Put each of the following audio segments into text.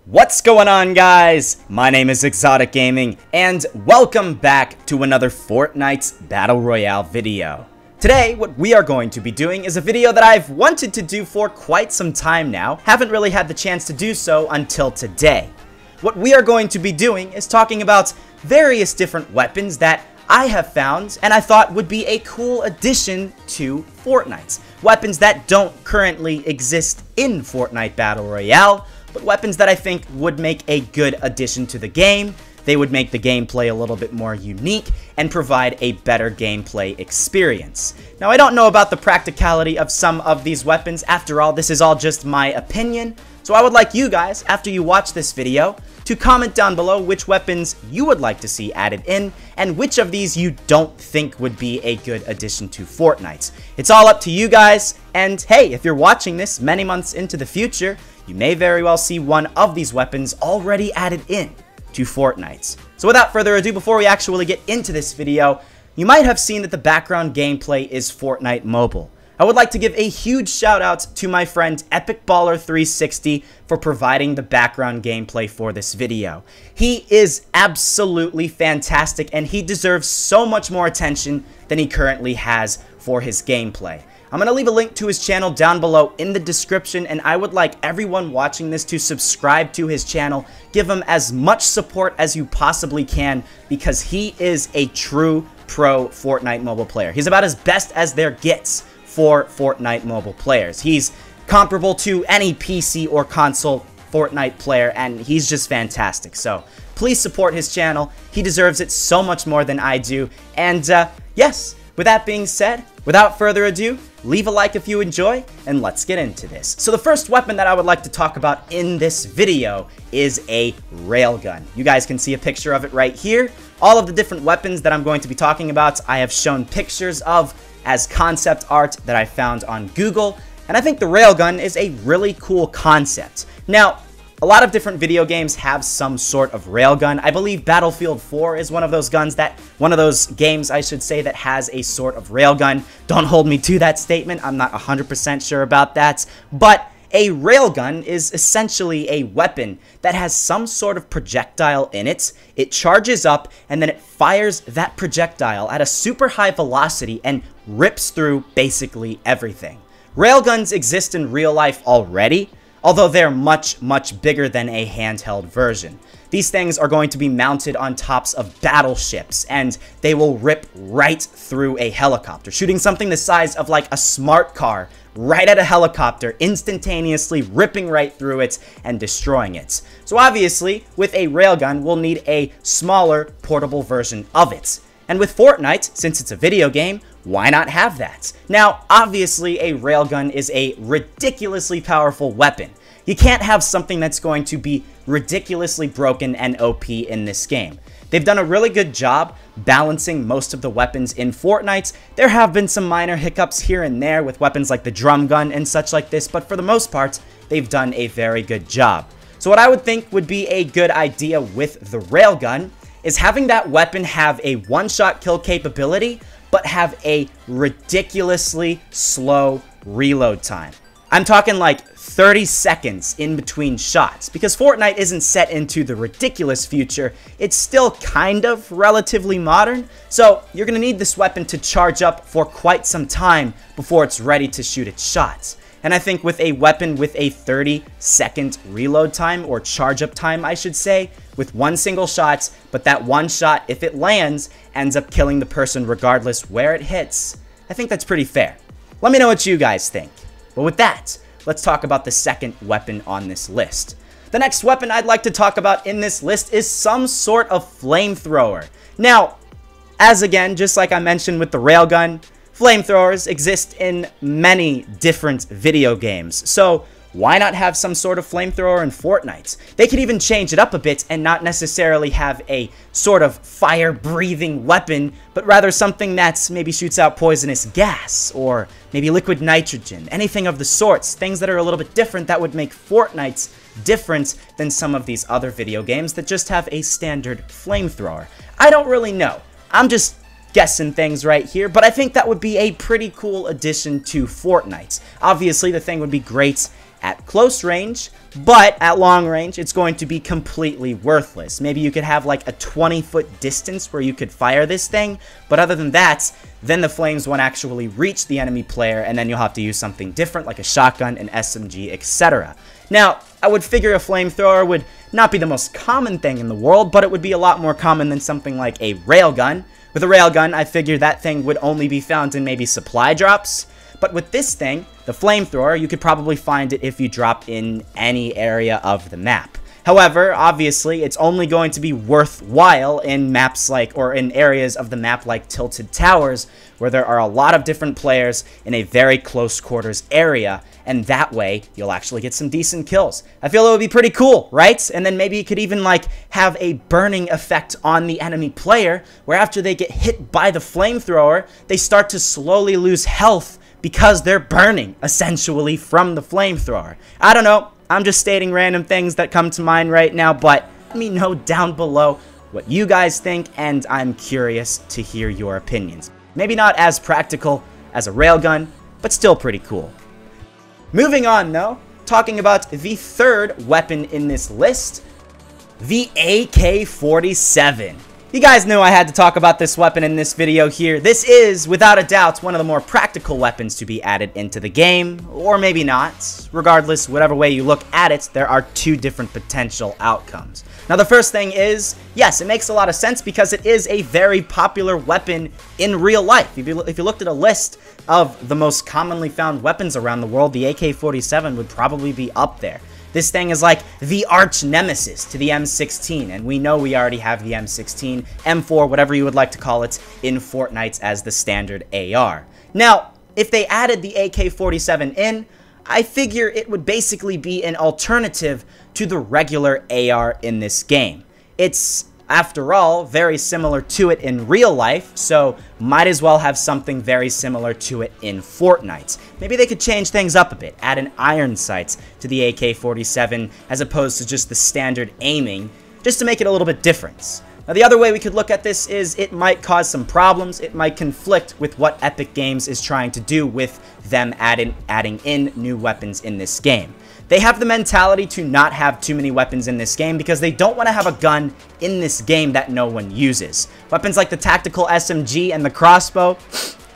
What's going on, guys? My name is Exotic Gaming, and welcome back to another Fortnite Battle Royale video. Today, what we are going to be doing is a video that I've wanted to do for quite some time now. Haven't really had the chance to do so until today. What we are going to be doing is talking about various different weapons that I have found and I thought would be a cool addition to Fortnite. Weapons that don't currently exist in Fortnite Battle Royale, but weapons that I think would make a good addition to the game. They would make the gameplay a little bit more unique and provide a better gameplay experience. Now, I don't know about the practicality of some of these weapons. After all, this is all just my opinion. So I would like you guys, after you watch this video, to comment down below which weapons you would like to see added in and which of these you don't think would be a good addition to Fortnite. It's all up to you guys, and hey, if you're watching this many months into the future, you may very well see one of these weapons already added in to Fortnite. So without further ado, before we actually get into this video, you might have seen that the background gameplay is Fortnite Mobile. I would like to give a huge shout out to my friend Epic Baller 360 for providing the background gameplay for this video. He is absolutely fantastic and he deserves so much more attention than he currently has for his gameplay. I'm going to leave a link to his channel down below in the description, and I would like everyone watching this to subscribe to his channel. Give him as much support as you possibly can because he is a true pro Fortnite mobile player. He's about as best as there gets for Fortnite mobile players. He's comparable to any PC or console Fortnite player, and he's just fantastic. So please support his channel. He deserves it so much more than I do. And yes, with that being said, without further ado, leave a like if you enjoy, and let's get into this. So the first weapon that I would like to talk about in this video is a railgun. You guys can see a picture of it right here. All of the different weapons that I'm going to be talking about, I have shown pictures of as concept art that I found on Google, and I think the railgun is a really cool concept. Now, a lot of different video games have some sort of railgun. I believe Battlefield 4 is one of those games, I should say, that has a sort of railgun. Don't hold me to that statement. I'm not 100% sure about that. But a railgun is essentially a weapon that has some sort of projectile in it. It charges up and then it fires that projectile at a super high velocity and rips through basically everything. Railguns exist in real life already, although they're much, much bigger than a handheld version. These things are going to be mounted on tops of battleships, and they will rip right through a helicopter, shooting something the size of like a smart car right at a helicopter, instantaneously ripping right through it and destroying it. So obviously, with a railgun, we'll need a smaller, portable version of it. And with Fortnite, since it's a video game, why not have that? Now, obviously, a railgun is a ridiculously powerful weapon. You can't have something that's going to be ridiculously broken and OP in this game. They've done a really good job balancing most of the weapons in Fortnite. There have been some minor hiccups here and there with weapons like the drum gun and such like this, but for the most part, they've done a very good job. So what I would think would be a good idea with the railgun is having that weapon have a one-shot kill capability, but have a ridiculously slow reload time. I'm talking like 30 seconds in between shots, because Fortnite isn't set into the ridiculous future. It's still kind of relatively modern, so you're going to need this weapon to charge up for quite some time before it's ready to shoot its shots. And I think with a weapon with a 30-second reload time, or charge up time I should say, with one single shot, but that one shot, if it lands, ends up killing the person regardless where it hits, I think that's pretty fair. Let me know what you guys think. But with that, let's talk about the second weapon on this list. The next weapon I'd like to talk about in this list is some sort of flamethrower. Now, as again, just like I mentioned with the railgun, flamethrowers exist in many different video games, so why not have some sort of flamethrower in Fortnite? They could even change it up a bit and not necessarily have a sort of fire-breathing weapon, but rather something that maybe shoots out poisonous gas, or maybe liquid nitrogen, anything of the sorts, things that are a little bit different that would make Fortnite different than some of these other video games that just have a standard flamethrower. I don't really know. I'm just guessing things right here, but I think that would be a pretty cool addition to Fortnite. Obviously, the thing would be great at close range, but at long range, it's going to be completely worthless. Maybe you could have like a 20-foot distance where you could fire this thing, but other than that, then the flames won't actually reach the enemy player, and then you'll have to use something different like a shotgun, an SMG, etc. Now, I would figure a flamethrower would not be the most common thing in the world, but it would be a lot more common than something like a railgun. With a railgun, I figure that thing would only be found in maybe supply drops. But with this thing, the flamethrower, you could probably find it if you drop in any area of the map. However, obviously, it's only going to be worthwhile in maps like, or in areas of the map like Tilted Towers, where there are a lot of different players in a very close quarters area, and that way, you'll actually get some decent kills. I feel it would be pretty cool, right? And then maybe you could even, like, have a burning effect on the enemy player, where after they get hit by the flamethrower, they start to slowly lose health because they're burning, essentially, from the flamethrower. I don't know. I'm just stating random things that come to mind right now, but let me know down below what you guys think, and I'm curious to hear your opinions. Maybe not as practical as a railgun, but still pretty cool. Moving on, though, talking about the third weapon in this list, the AK-47. You guys knew I had to talk about this weapon in this video here. This is, without a doubt, one of the more practical weapons to be added into the game, or maybe not. Regardless, whatever way you look at it, there are two different potential outcomes. Now, the first thing is, yes, it makes a lot of sense because it is a very popular weapon in real life. If you looked at a list of the most commonly found weapons around the world, the AK-47 would probably be up there. This thing is like the arch nemesis to the M16, and we know we already have the M16, M4, whatever you would like to call it, in Fortnite as the standard AR. Now, if they added the AK-47 in, I figure it would basically be an alternative to the regular AR in this game. It's, after all, very similar to it in real life, so might as well have something very similar to it in Fortnite. Maybe they could change things up a bit, add an iron sight to the AK-47 as opposed to just the standard aiming, just to make it a little bit different. Now, the other way we could look at this is it might cause some problems. It might conflict with what Epic Games is trying to do with them adding in new weapons in this game. They have the mentality to not have too many weapons in this game because they don't want to have a gun in this game that no one uses. Weapons like the tactical SMG and the crossbow,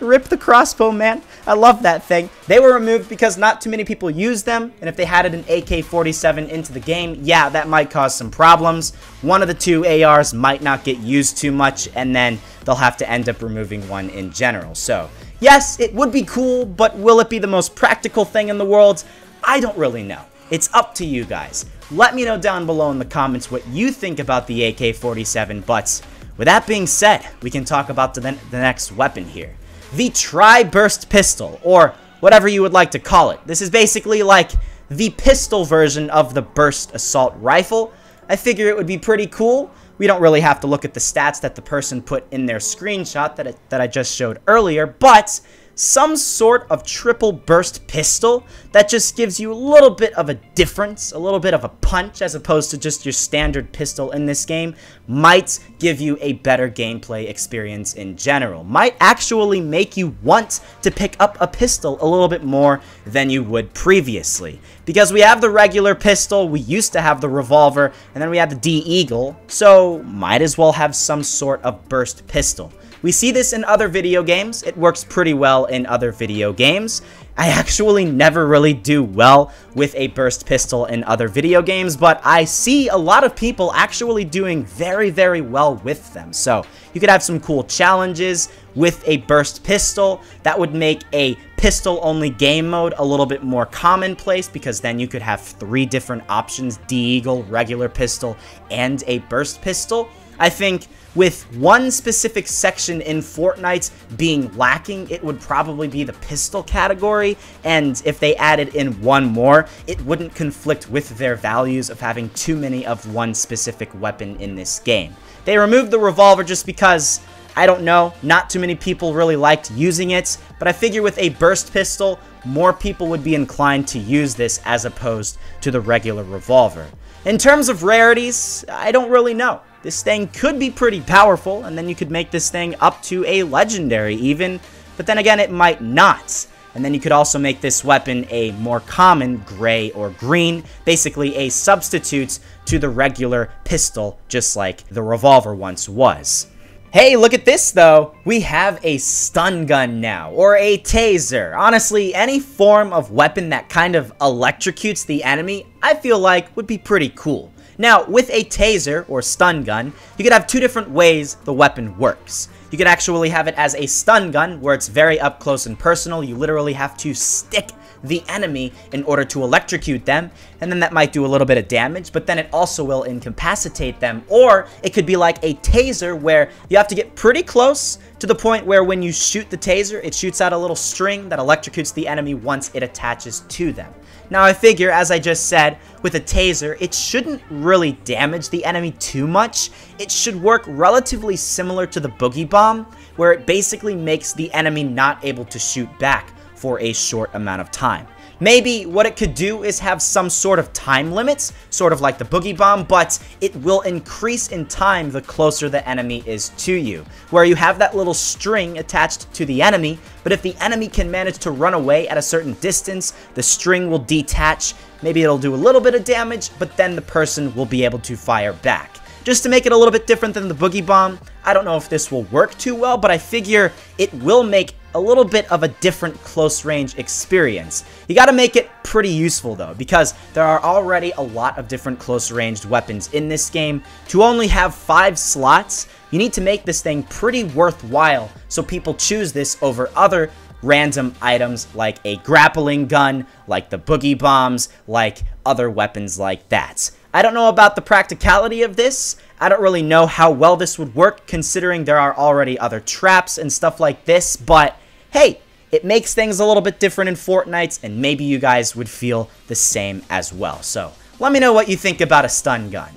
rip the crossbow, man. I love that thing. They were removed because not too many people use them, and if they added an AK-47 into the game, yeah, that might cause some problems. One of the two ARs might not get used too much, and then they'll have to end up removing one in general. So, yes, it would be cool, but will it be the most practical thing in the world? I don't really know. It's up to you guys. Let me know down below in the comments what you think about the AK-47, but with that being said, we can talk about the next weapon here. The TriBurst Pistol, or whatever you would like to call it. This is basically like the pistol version of the burst assault rifle. I figure it would be pretty cool. We don't really have to look at the stats that the person put in their screenshot that I just showed earlier, but some sort of triple burst pistol that just gives you a little bit of a difference, a little bit of a punch as opposed to just your standard pistol in this game might give you a better gameplay experience in general. Might actually make you want to pick up a pistol a little bit more than you would previously. Because we have the regular pistol, we used to have the revolver, and then we had the D-Eagle, so might as well have some sort of burst pistol. We see this in other video games. It works pretty well in other video games. I actually never really do well with a burst pistol in other video games, but I see a lot of people actually doing very, very well with them. So you could have some cool challenges with a burst pistol. That would make a pistol-only game mode a little bit more commonplace because then you could have 3 different options, D-Eagle, regular pistol, and a burst pistol. I think with one specific section in Fortnite being lacking, it would probably be the pistol category, and if they added in one more, it wouldn't conflict with their values of having too many of one specific weapon in this game. They removed the revolver just because, I don't know, not too many people really liked using it, but I figure with a burst pistol, more people would be inclined to use this as opposed to the regular revolver. In terms of rarities, I don't really know. This thing could be pretty powerful, and then you could make this thing up to a legendary even, but then again, it might not. And then you could also make this weapon a more common gray or green, basically a substitute to the regular pistol, just like the revolver once was. Hey, look at this though. We have a stun gun now, or a taser. Honestly, any form of weapon that kind of electrocutes the enemy, I feel like would be pretty cool. Now, with a taser or stun gun, you could have two different ways the weapon works. You could actually have it as a stun gun, where it's very up close and personal. You literally have to stick the enemy in order to electrocute them, and then that might do a little bit of damage, but then it also will incapacitate them. Or it could be like a taser, where you have to get pretty close to the point where when you shoot the taser, it shoots out a little string that electrocutes the enemy once it attaches to them. Now I figure, as I just said, with a taser, it shouldn't really damage the enemy too much. It should work relatively similar to the boogie bomb, where it basically makes the enemy not able to shoot back for a short amount of time. Maybe what it could do is have some sort of time limits, sort of like the boogie bomb, but it will increase in time the closer the enemy is to you, where you have that little string attached to the enemy, but if the enemy can manage to run away at a certain distance, the string will detach. Maybe it'll do a little bit of damage, but then the person will be able to fire back. Just to make it a little bit different than the boogie bomb, I don't know if this will work too well, but I figure it will make a little bit of a different close range experience. You gotta make it pretty useful though, because there are already a lot of different close ranged weapons in this game. To only have 5 slots, you need to make this thing pretty worthwhile so people choose this over other random items like a grappling gun, like the boogie bombs, like other weapons like that. I don't know about the practicality of this. I don't really know how well this would work, considering there are already other traps and stuff like this, but hey, it makes things a little bit different in Fortnite, and maybe you guys would feel the same as well. So let me know what you think about a stun gun.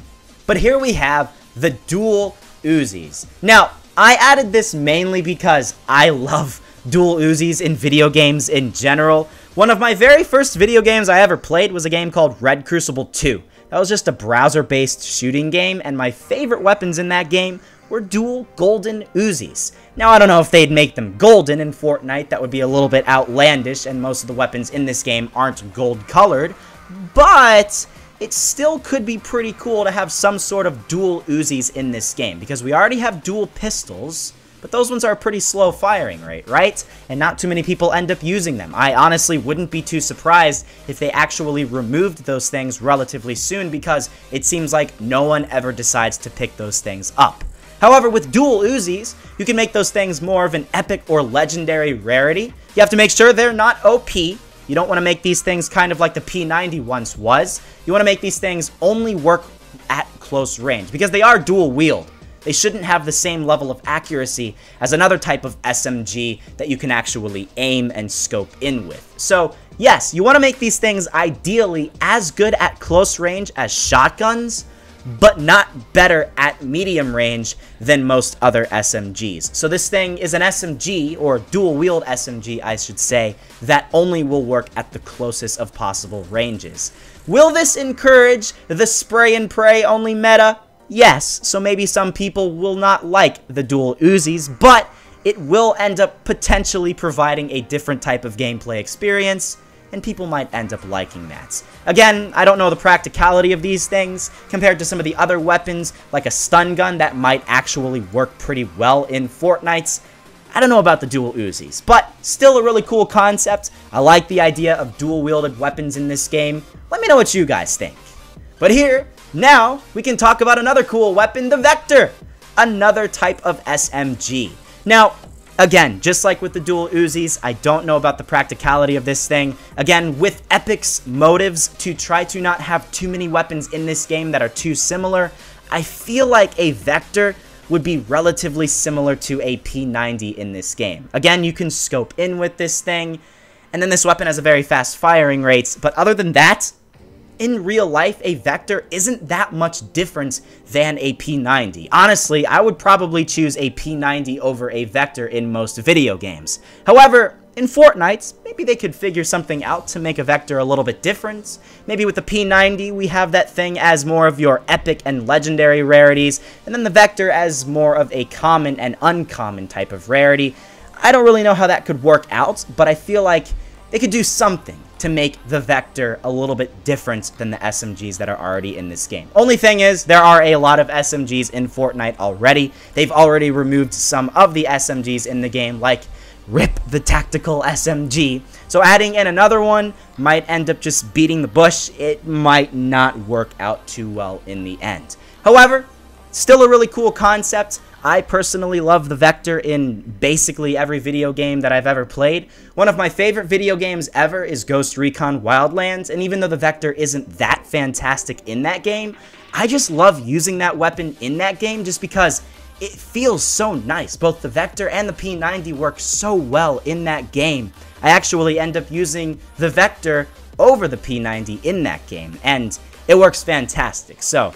But here we have the dual Uzis. Now, I added this mainly because I love dual Uzis in video games in general. One of my very first video games I ever played was a game called Red Crucible 2. That was just a browser-based shooting game, and my favorite weapons in that game were dual golden Uzis. Now, I don't know if they'd make them golden in Fortnite. That would be a little bit outlandish, and most of the weapons in this game aren't gold-colored, but it still could be pretty cool to have some sort of dual Uzis in this game, because we already have dual pistols, but those ones are a pretty slow firing rate, right? And not too many people end up using them. I honestly wouldn't be too surprised if they actually removed those things relatively soon, because it seems like no one ever decides to pick those things up. However, with dual Uzis, you can make those things more of an epic or legendary rarity. You have to make sure they're not OP. You don't want to make these things kind of like the P90 once was. You want to make these things only work at close range, because they are dual wield. They shouldn't have the same level of accuracy as another type of SMG that you can actually aim and scope in with. So, yes, you want to make these things ideally as good at close range as shotguns, but not better at medium range than most other SMGs. So this thing is an SMG, or dual-wield SMG, I should say, that only will work at the closest of possible ranges. Will this encourage the spray and pray only meta? Yes, so maybe some people will not like the dual Uzis, but it will end up potentially providing a different type of gameplay experience, and people might end up liking that. Again, I don't know the practicality of these things compared to some of the other weapons, like a stun gun that might actually work pretty well in Fortnite. I don't know about the dual Uzis, but still a really cool concept. I like the idea of dual-wielded weapons in this game. Let me know what you guys think. But here, now, we can talk about another cool weapon, the Vector, another type of SMG. Now, again, just like with the dual Uzis, I don't know about the practicality of this thing. Again, with Epic's motives to try to not have too many weapons in this game that are too similar, I feel like a Vector would be relatively similar to a P90 in this game. Again, you can scope in with this thing, and then this weapon has a very fast firing rate, but other than that, in real life, a Vector isn't that much different than a P90. Honestly, I would probably choose a P90 over a Vector in most video games. However, in Fortnite, maybe they could figure something out to make a Vector a little bit different. Maybe with the P90, we have that thing as more of your epic and legendary rarities, and then the Vector as more of a common and uncommon type of rarity. I don't really know how that could work out, but I feel like they could do something to make the Vector a little bit different than the SMGs that are already in this game. Only thing is, there are a lot of SMGs in Fortnite already. They've already removed some of the SMGs in the game, like RIP the Tactical SMG. So adding in another one might end up just beating the bush. It might not work out too well in the end. However, still a really cool concept. I personally love the Vector in basically every video game that I've ever played. One of my favorite video games ever is Ghost Recon Wildlands, and even though the Vector isn't that fantastic in that game, I just love using that weapon in that game just because it feels so nice. Both the Vector and the P90 work so well in that game. I actually end up using the Vector over the P90 in that game, and it works fantastic. So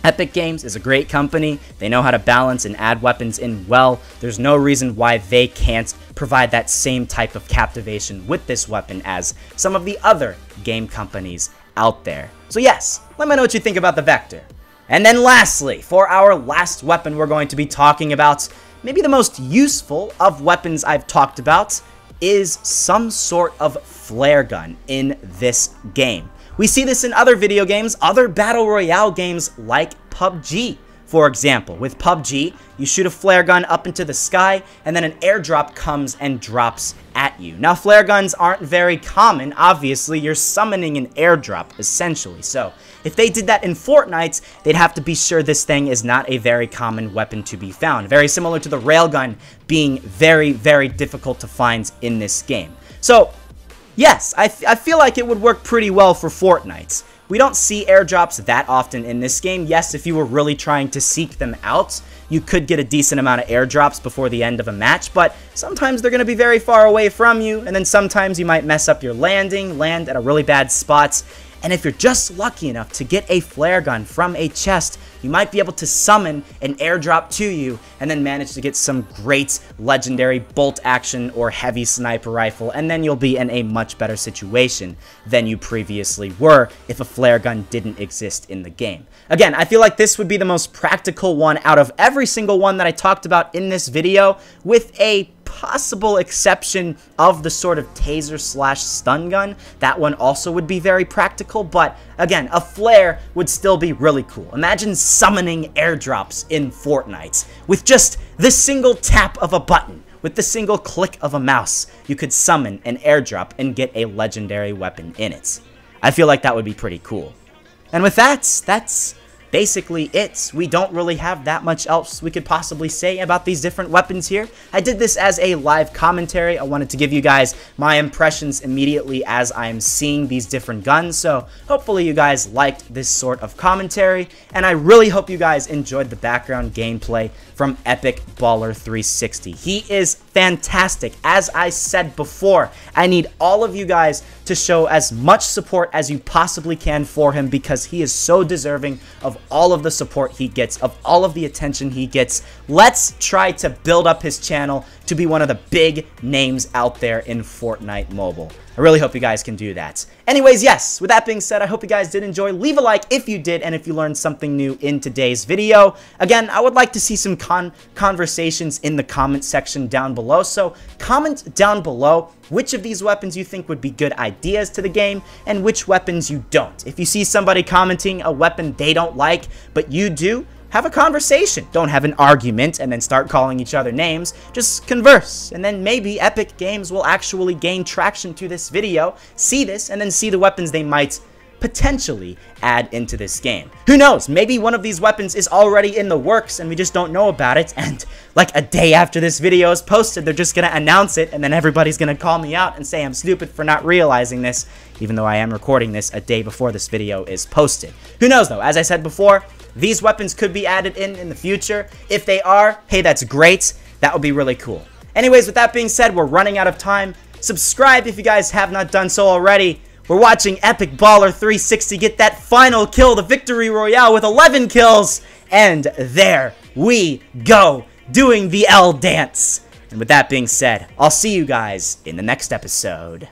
Epic Games is a great company. They know how to balance and add weapons in well. There's no reason why they can't provide that same type of captivation with this weapon as some of the other game companies out there. So yes, let me know what you think about the Vector. And then lastly, for our last weapon we're going to be talking about, maybe the most useful of weapons I've talked about, is some sort of flare gun in this game. We see this in other video games, other Battle Royale games like PUBG. For example, with PUBG, you shoot a flare gun up into the sky, and then an airdrop comes and drops at you. Now, flare guns aren't very common. Obviously, you're summoning an airdrop, essentially. So, if they did that in Fortnite, they'd have to be sure this thing is not a very common weapon to be found. Very similar to the Railgun being very, very difficult to find in this game. So, yes, I feel like it would work pretty well for Fortnite. We don't see airdrops that often in this game. Yes, if you were really trying to seek them out, you could get a decent amount of airdrops before the end of a match, but sometimes they're going to be very far away from you, and then sometimes you might mess up your landing, land at a really bad spot. And if you're just lucky enough to get a flare gun from a chest, you might be able to summon an airdrop to you and then manage to get some great legendary bolt action or heavy sniper rifle, and then you'll be in a much better situation than you previously were if a flare gun didn't exist in the game. Again, I feel like this would be the most practical one out of every single one that I talked about in this video, with a possible exception of the sort of taser slash stun gun. That one also would be very practical, but again, a flare would still be really cool. Imagine summoning airdrops in Fortnite with just the single tap of a button. With the single click of a mouse, you could summon an airdrop and get a legendary weapon in it. I feel like that would be pretty cool. And with that, that's basically it. We don't really have that much else we could possibly say about these different weapons here. I did this as a live commentary. I wanted to give you guys my impressions immediately as I'm seeing these different guns, so hopefully you guys liked this sort of commentary, and I really hope you guys enjoyed the background gameplay from Epic Baller 360. He is fantastic. As I said before, I need all of you guys to show as much support as you possibly can for him, because he is so deserving of all of the support he gets, of all of the attention he gets. Let's try to build up his channel to be one of the big names out there in Fortnite Mobile. I really hope you guys can do that. Anyways, yes, with that being said, I hope you guys did enjoy. Leave a like if you did, and if you learned something new in today's video. Again, I would like to see some conversations in the comment section down below, so comment down below which of these weapons you think would be good ideas to the game, and which weapons you don't. If you see somebody commenting a weapon they don't like, but you do, have a conversation. Don't have an argument and then start calling each other names. Just converse, and then maybe Epic Games will actually gain traction to this video, see this, and then see the weapons they might potentially add into this game. Who knows? Maybe one of these weapons is already in the works and we just don't know about it, and like a day after this video is posted, they're just gonna announce it, and then everybody's gonna call me out and say I'm stupid for not realizing this, even though I am recording this a day before this video is posted. Who knows though? As I said before, these weapons could be added in the future. If they are, hey, that's great. That would be really cool. Anyways, with that being said, we're running out of time. Subscribe if you guys have not done so already. We're watching Epic Baller 360 get that final kill, the Victory Royale with 11 kills. And there we go, doing the L dance. And with that being said, I'll see you guys in the next episode.